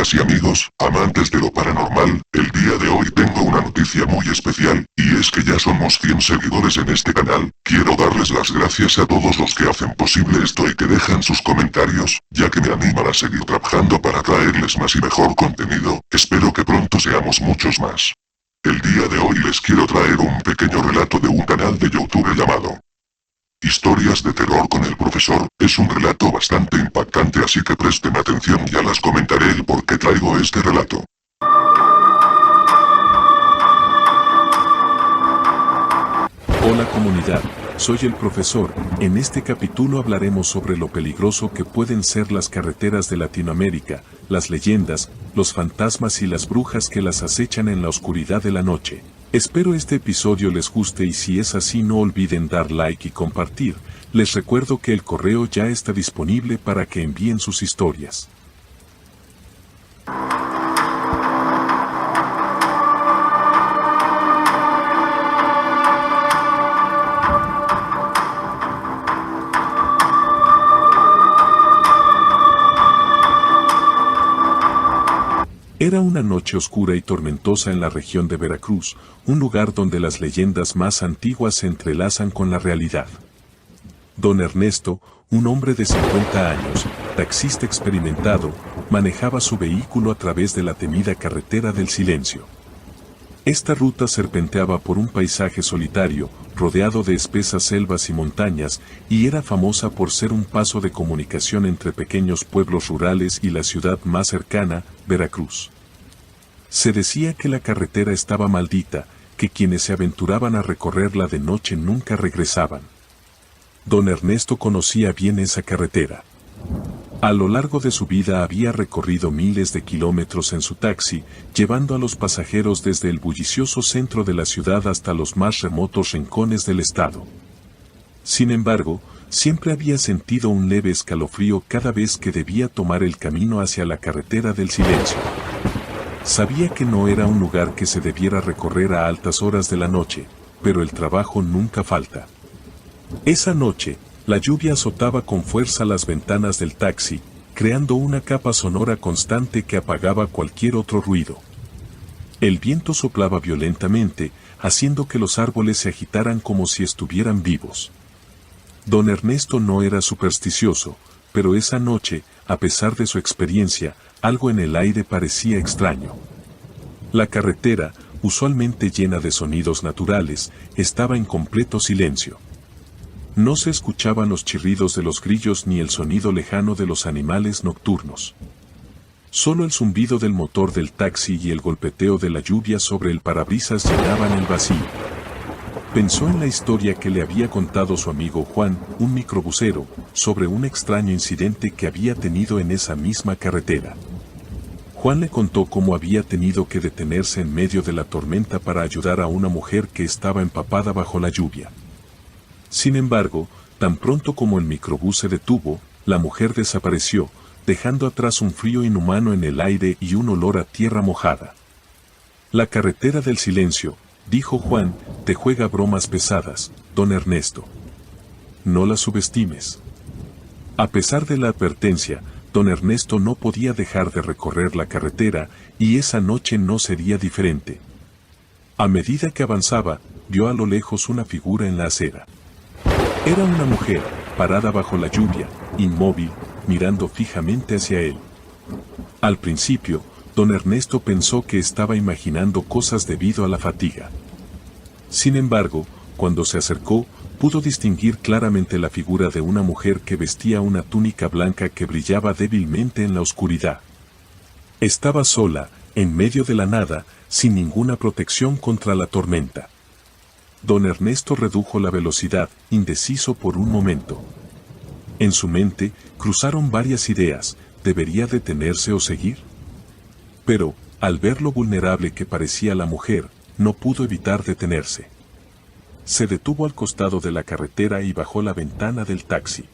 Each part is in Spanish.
amigas y amigos, amantes de lo paranormal, el día de hoy tengo una noticia muy especial, y es que ya somos 100 seguidores en este canal. Quiero darles las gracias a todos los que hacen posible esto y que dejan sus comentarios, ya que me animan a seguir trabajando para traerles más y mejor contenido. Espero que pronto seamos muchos más. El día de hoy les quiero traer un pequeño relato de un canal de YouTube llamado Historias de terror con el profesor. Es un relato bastante impactante, así que presten atención, ya les comentaré el por qué traigo este relato. Hola comunidad, soy el profesor. En este capítulo hablaremos sobre lo peligroso que pueden ser las carreteras de Latinoamérica, las leyendas, los fantasmas y las brujas que las acechan en la oscuridad de la noche. Espero este episodio les guste y si es así no olviden dar like y compartir. Les recuerdo que el correo ya está disponible para que envíen sus historias. Era una noche oscura y tormentosa en la región de Veracruz, un lugar donde las leyendas más antiguas se entrelazan con la realidad. Don Ernesto, un hombre de 50 años, taxista experimentado, manejaba su vehículo a través de la temida carretera del silencio. Esta ruta serpenteaba por un paisaje solitario, rodeado de espesas selvas y montañas, y era famosa por ser un paso de comunicación entre pequeños pueblos rurales y la ciudad más cercana, Veracruz. Se decía que la carretera estaba maldita, que quienes se aventuraban a recorrerla de noche nunca regresaban. Don Ernesto conocía bien esa carretera. A lo largo de su vida había recorrido miles de kilómetros en su taxi, llevando a los pasajeros desde el bullicioso centro de la ciudad hasta los más remotos rincones del estado. Sin embargo, siempre había sentido un leve escalofrío cada vez que debía tomar el camino hacia la carretera del silencio. Sabía que no era un lugar que se debiera recorrer a altas horas de la noche, pero el trabajo nunca falta. Esa noche, la lluvia azotaba con fuerza las ventanas del taxi, creando una capa sonora constante que apagaba cualquier otro ruido. El viento soplaba violentamente, haciendo que los árboles se agitaran como si estuvieran vivos. Don Ernesto no era supersticioso, pero esa noche, a pesar de su experiencia, algo en el aire parecía extraño. La carretera, usualmente llena de sonidos naturales, estaba en completo silencio. No se escuchaban los chirridos de los grillos ni el sonido lejano de los animales nocturnos. Solo el zumbido del motor del taxi y el golpeteo de la lluvia sobre el parabrisas llenaban el vacío. Pensó en la historia que le había contado su amigo Juan, un microbusero, sobre un extraño incidente que había tenido en esa misma carretera. Juan le contó cómo había tenido que detenerse en medio de la tormenta para ayudar a una mujer que estaba empapada bajo la lluvia. Sin embargo, tan pronto como el microbús se detuvo, la mujer desapareció, dejando atrás un frío inhumano en el aire y un olor a tierra mojada. La carretera del silencio, dijo Juan, te juega bromas pesadas, don Ernesto. No la subestimes. A pesar de la advertencia, don Ernesto no podía dejar de recorrer la carretera, y esa noche no sería diferente. A medida que avanzaba, vio a lo lejos una figura en la acera. Era una mujer, parada bajo la lluvia, inmóvil, mirando fijamente hacia él. Al principio, don Ernesto pensó que estaba imaginando cosas debido a la fatiga. Sin embargo, cuando se acercó, pudo distinguir claramente la figura de una mujer que vestía una túnica blanca que brillaba débilmente en la oscuridad. Estaba sola, en medio de la nada, sin ninguna protección contra la tormenta. Don Ernesto redujo la velocidad, indeciso por un momento. En su mente, cruzaron varias ideas, ¿debería detenerse o seguir? Pero, al ver lo vulnerable que parecía la mujer, no pudo evitar detenerse. Se detuvo al costado de la carretera y bajó la ventana del taxi.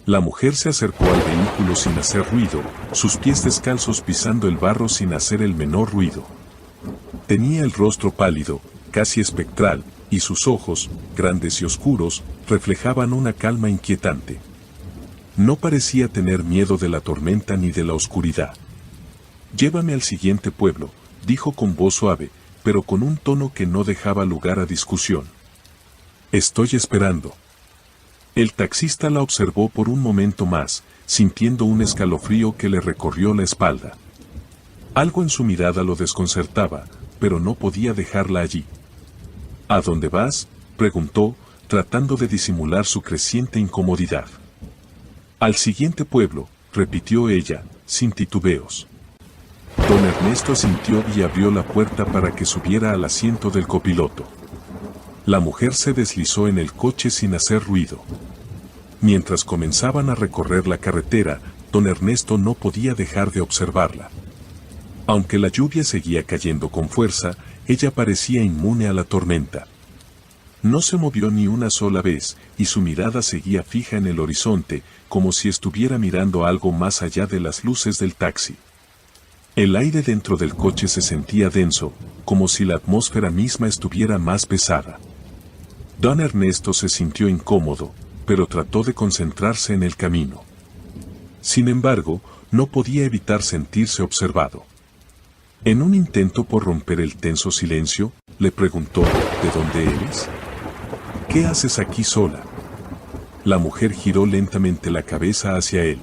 La mujer se acercó al vehículo sin hacer ruido, sus pies descalzos pisando el barro sin hacer el menor ruido. Tenía el rostro pálido, casi espectral, y sus ojos, grandes y oscuros, reflejaban una calma inquietante. No parecía tener miedo de la tormenta ni de la oscuridad. Llévame al siguiente pueblo, dijo con voz suave, pero con un tono que no dejaba lugar a discusión. Estoy esperando. El taxista la observó por un momento más, sintiendo un escalofrío que le recorrió la espalda. Algo en su mirada lo desconcertaba, pero no podía dejarla allí. ¿A dónde vas?, preguntó, tratando de disimular su creciente incomodidad. Al siguiente pueblo, repitió ella, sin titubeos. Don Ernesto asintió y abrió la puerta para que subiera al asiento del copiloto. La mujer se deslizó en el coche sin hacer ruido. Mientras comenzaban a recorrer la carretera, don Ernesto no podía dejar de observarla. Aunque la lluvia seguía cayendo con fuerza, ella parecía inmune a la tormenta. No se movió ni una sola vez, y su mirada seguía fija en el horizonte, como si estuviera mirando algo más allá de las luces del taxi. El aire dentro del coche se sentía denso, como si la atmósfera misma estuviera más pesada. Don Ernesto se sintió incómodo, pero trató de concentrarse en el camino. Sin embargo, no podía evitar sentirse observado. En un intento por romper el tenso silencio, le preguntó, ¿de dónde eres? ¿Qué haces aquí sola? La mujer giró lentamente la cabeza hacia él.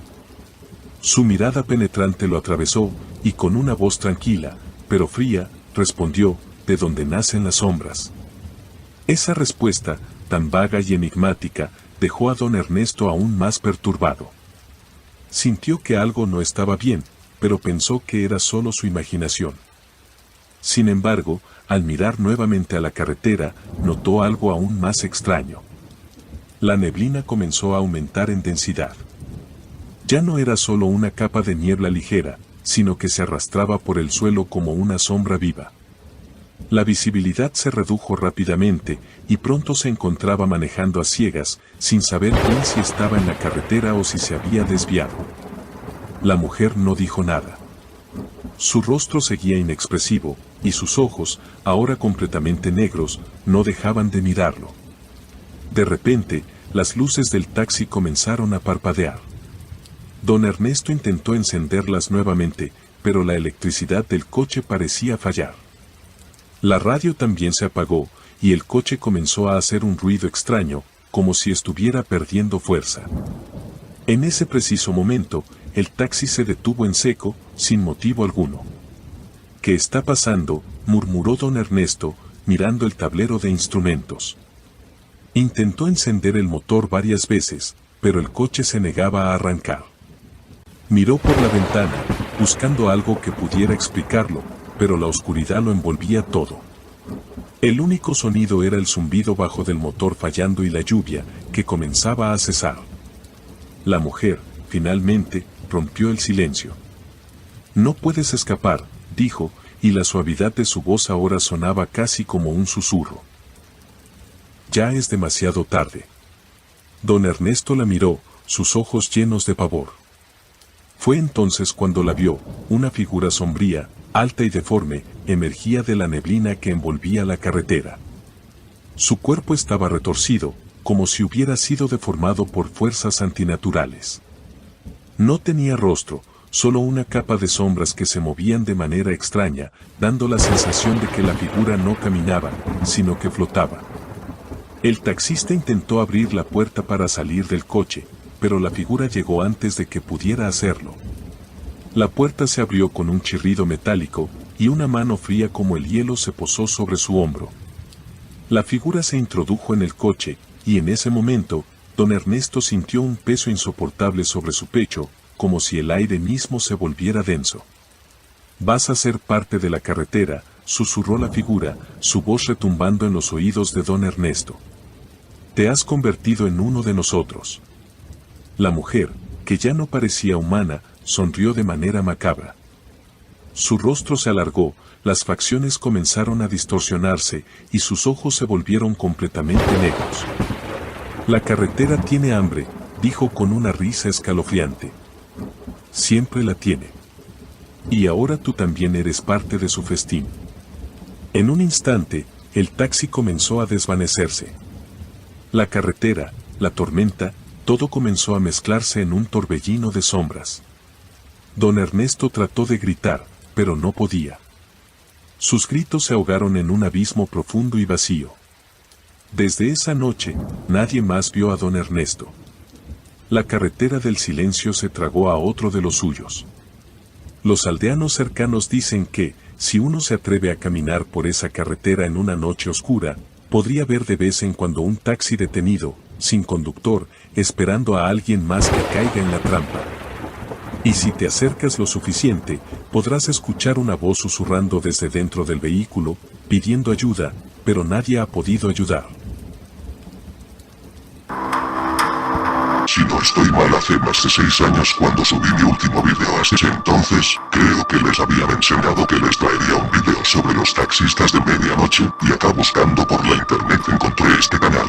Su mirada penetrante lo atravesó, y con una voz tranquila, pero fría, respondió, de donde nacen las sombras. Esa respuesta, tan vaga y enigmática, dejó a don Ernesto aún más perturbado. Sintió que algo no estaba bien, pero pensó que era solo su imaginación. Sin embargo, al mirar nuevamente a la carretera, notó algo aún más extraño. La neblina comenzó a aumentar en densidad. Ya no era solo una capa de niebla ligera, sino que se arrastraba por el suelo como una sombra viva. La visibilidad se redujo rápidamente, y pronto se encontraba manejando a ciegas, sin saber bien si estaba en la carretera o si se había desviado. La mujer no dijo nada. Su rostro seguía inexpresivo, y sus ojos, ahora completamente negros, no dejaban de mirarlo. De repente, las luces del taxi comenzaron a parpadear. Don Ernesto intentó encenderlas nuevamente, pero la electricidad del coche parecía fallar. La radio también se apagó, y el coche comenzó a hacer un ruido extraño, como si estuviera perdiendo fuerza. En ese preciso momento, el taxi se detuvo en seco, sin motivo alguno. ¿Qué está pasando?, murmuró don Ernesto, mirando el tablero de instrumentos. Intentó encender el motor varias veces, pero el coche se negaba a arrancar. Miró por la ventana, buscando algo que pudiera explicarlo, pero la oscuridad lo envolvía todo. El único sonido era el zumbido bajo del motor fallando y la lluvia, que comenzaba a cesar. La mujer, finalmente, rompió el silencio. «No puedes escapar», dijo, y la suavidad de su voz ahora sonaba casi como un susurro. «Ya es demasiado tarde». Don Ernesto la miró, sus ojos llenos de pavor. Fue entonces cuando la vio, una figura sombría, alta y deforme, emergía de la neblina que envolvía la carretera. Su cuerpo estaba retorcido, como si hubiera sido deformado por fuerzas antinaturales. No tenía rostro, solo una capa de sombras que se movían de manera extraña, dando la sensación de que la figura no caminaba, sino que flotaba. El taxista intentó abrir la puerta para salir del coche, pero la figura llegó antes de que pudiera hacerlo. La puerta se abrió con un chirrido metálico, y una mano fría como el hielo se posó sobre su hombro. La figura se introdujo en el coche, y en ese momento, don Ernesto sintió un peso insoportable sobre su pecho, como si el aire mismo se volviera denso. «Vas a ser parte de la carretera», susurró la figura, su voz retumbando en los oídos de don Ernesto. «Te has convertido en uno de nosotros». La mujer, que ya no parecía humana, sonrió de manera macabra. Su rostro se alargó, las facciones comenzaron a distorsionarse, y sus ojos se volvieron completamente negros. «La carretera tiene hambre», dijo con una risa escalofriante. «Siempre la tiene. Y ahora tú también eres parte de su festín». En un instante, el taxi comenzó a desvanecerse. La carretera, la tormenta, todo comenzó a mezclarse en un torbellino de sombras. Don Ernesto trató de gritar, pero no podía. Sus gritos se ahogaron en un abismo profundo y vacío. Desde esa noche, nadie más vio a don Ernesto. La carretera del silencio se tragó a otro de los suyos. Los aldeanos cercanos dicen que, si uno se atreve a caminar por esa carretera en una noche oscura, podría ver de vez en cuando un taxi detenido, sin conductor, esperando a alguien más que caiga en la trampa. Y si te acercas lo suficiente, podrás escuchar una voz susurrando desde dentro del vehículo, pidiendo ayuda, pero nadie ha podido ayudar. Si no estoy mal, hace más de 6 años cuando subí mi último video, hasta ese entonces, creo que les había mencionado que les traería un video sobre los taxistas de medianoche, y acá buscando por la internet encontré este canal,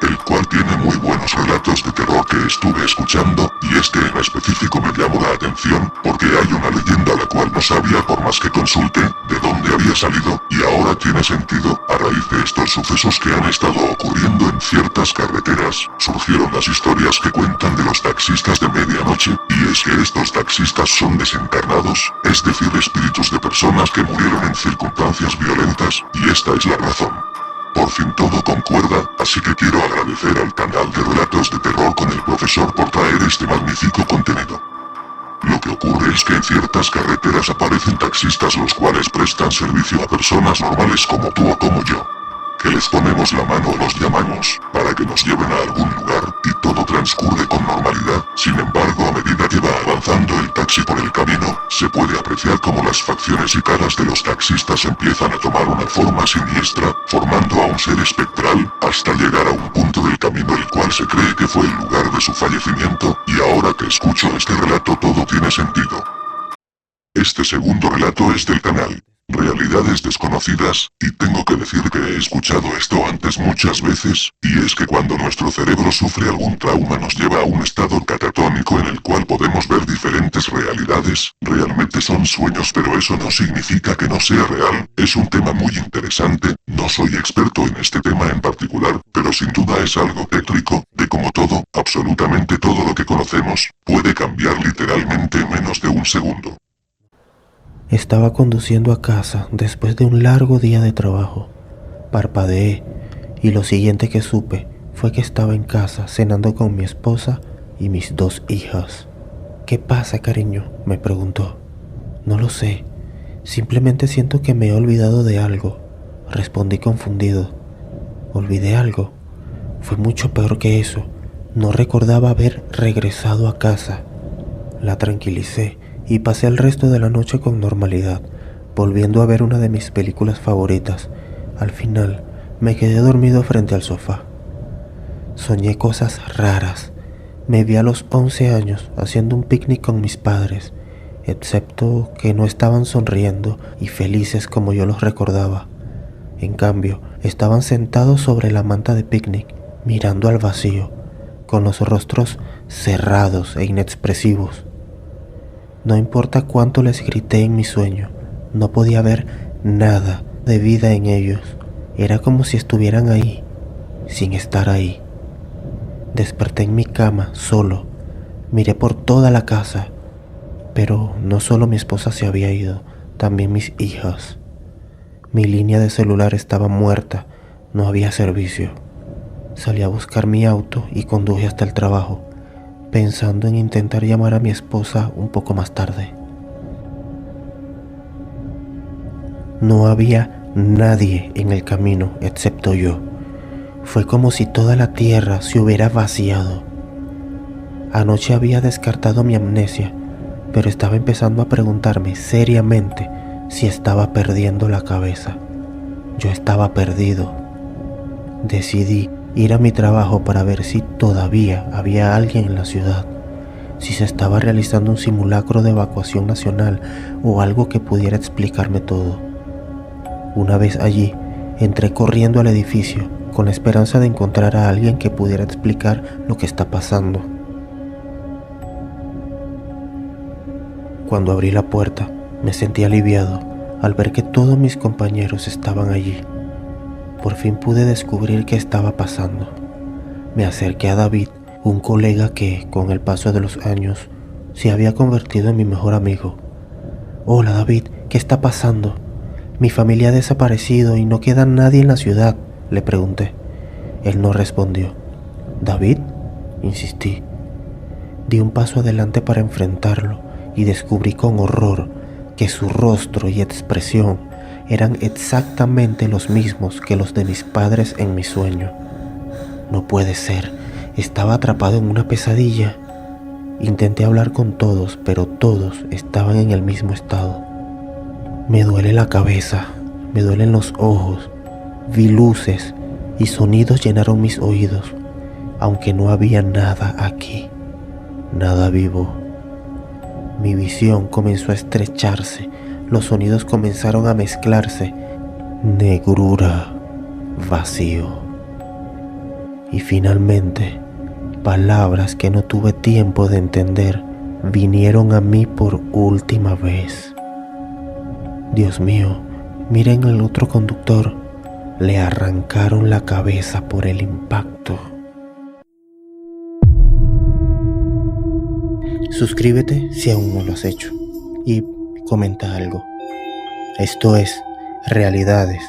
el cual tiene muy buenos relatos de terror que estuve escuchando, y este en específico me llamó la atención, porque hay una leyenda la cual no sabía por más que consulte, de dónde había salido, y ahora tiene sentido. A raíz de estos sucesos que han estado ocurriendo en ciertas carreteras, surgieron las historias que cuentan de los taxistas de medianoche, y es que estos taxistas son desencarnados, es decir, espíritus de personas que murieron en circunstancias violentas, y esta es la razón. Por fin todo concuerda, así que quiero agradecer al canal de Relatos de Terror con el profesor por traer este magnífico contenido. Lo que ocurre es que en ciertas carreteras aparecen taxistas los cuales prestan servicio a personas normales como tú o como yo, que les ponemos la mano o los llamamos, para que nos lleven a algún lugar, y todo transcurre con normalidad. Sin embargo, a medida que va avanzando el taxi por el camino, se puede apreciar cómo las facciones y caras de los taxistas empiezan a tomar una forma siniestra, formando a un ser espectral, hasta llegar a un punto del camino el cual se cree que fue el lugar de su fallecimiento, y ahora que escucho este relato todo tiene sentido. Este segundo relato es del canal Realidades Desconocidas, y tengo que decir que he escuchado esto antes muchas veces, y es que cuando nuestro cerebro sufre algún trauma nos lleva a un estado catatónico en el cual podemos ver diferentes realidades. Realmente son sueños, pero eso no significa que no sea real. Es un tema muy interesante, no soy experto en este tema en particular, pero sin duda es algo tétrico, de como todo, absolutamente todo lo que conocemos, puede cambiar literalmente en menos de un segundo. Estaba conduciendo a casa después de un largo día de trabajo. Parpadeé y lo siguiente que supe fue que estaba en casa cenando con mi esposa y mis 2 hijas. ¿Qué pasa, cariño?, me preguntó. No lo sé, simplemente siento que me he olvidado de algo, respondí confundido. ¿Olvidé algo? Fue mucho peor que eso. No recordaba haber regresado a casa. La tranquilicé y pasé el resto de la noche con normalidad, volviendo a ver una de mis películas favoritas. Al final, me quedé dormido frente al sofá. Soñé cosas raras. Me vi a los 11 años haciendo un picnic con mis padres, excepto que no estaban sonriendo y felices como yo los recordaba. En cambio, estaban sentados sobre la manta de picnic, mirando al vacío, con los rostros cerrados e inexpresivos. No importa cuánto les grité en mi sueño, no podía ver nada de vida en ellos. Era como si estuvieran ahí, sin estar ahí. Desperté en mi cama, solo. Miré por toda la casa, pero no solo mi esposa se había ido, también mis hijas. Mi línea de celular estaba muerta, no había servicio. Salí a buscar mi auto y conduje hasta el trabajo, pensando en intentar llamar a mi esposa un poco más tarde. No había nadie en el camino excepto yo. Fue como si toda la tierra se hubiera vaciado. Anoche había descartado mi amnesia, pero estaba empezando a preguntarme seriamente si estaba perdiendo la cabeza. Yo estaba perdido. Decidí ir a mi trabajo para ver si todavía había alguien en la ciudad, si se estaba realizando un simulacro de evacuación nacional o algo que pudiera explicarme todo. Una vez allí, entré corriendo al edificio con la esperanza de encontrar a alguien que pudiera explicar lo que está pasando. Cuando abrí la puerta, me sentí aliviado al ver que todos mis compañeros estaban allí. Por fin pude descubrir qué estaba pasando. Me acerqué a David, un colega que, con el paso de los años, se había convertido en mi mejor amigo. Hola David, ¿Qué está pasando? Mi familia ha desaparecido y no queda nadie en la ciudad, le pregunté. Él no respondió. ¿David? Insistí. Di un paso adelante para enfrentarlo y descubrí con horror que su rostro y expresión eran exactamente los mismos que los de mis padres en mi sueño. No puede ser, estaba atrapado en una pesadilla. Intenté hablar con todos, pero todos estaban en el mismo estado. Me duele la cabeza, me duelen los ojos, vi luces y sonidos llenaron mis oídos, aunque no había nada aquí, nada vivo. Mi visión comenzó a estrecharse, los sonidos comenzaron a mezclarse, negrura, vacío. Y finalmente, palabras que no tuve tiempo de entender vinieron a mí por última vez. Dios mío, miren al otro conductor, le arrancaron la cabeza por el impacto. Suscríbete si aún no lo has hecho y comenta algo. Esto es Realidades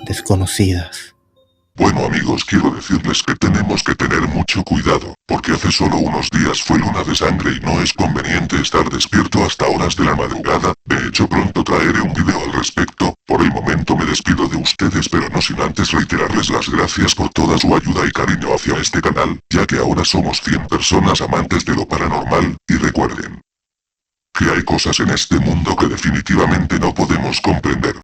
Desconocidas. Bueno amigos, quiero decirles que tenemos que tener mucho cuidado, porque hace solo unos días fue luna de sangre y no es conveniente estar despierto hasta horas de la madrugada. De hecho, pronto traeré un video al respecto. Por el momento me despido de ustedes, pero no sin antes reiterarles las gracias por toda su ayuda y cariño hacia este canal, ya que ahora somos 100 personas amantes de lo paranormal, y recuerden que hay cosas en este mundo que definitivamente no podemos comprender.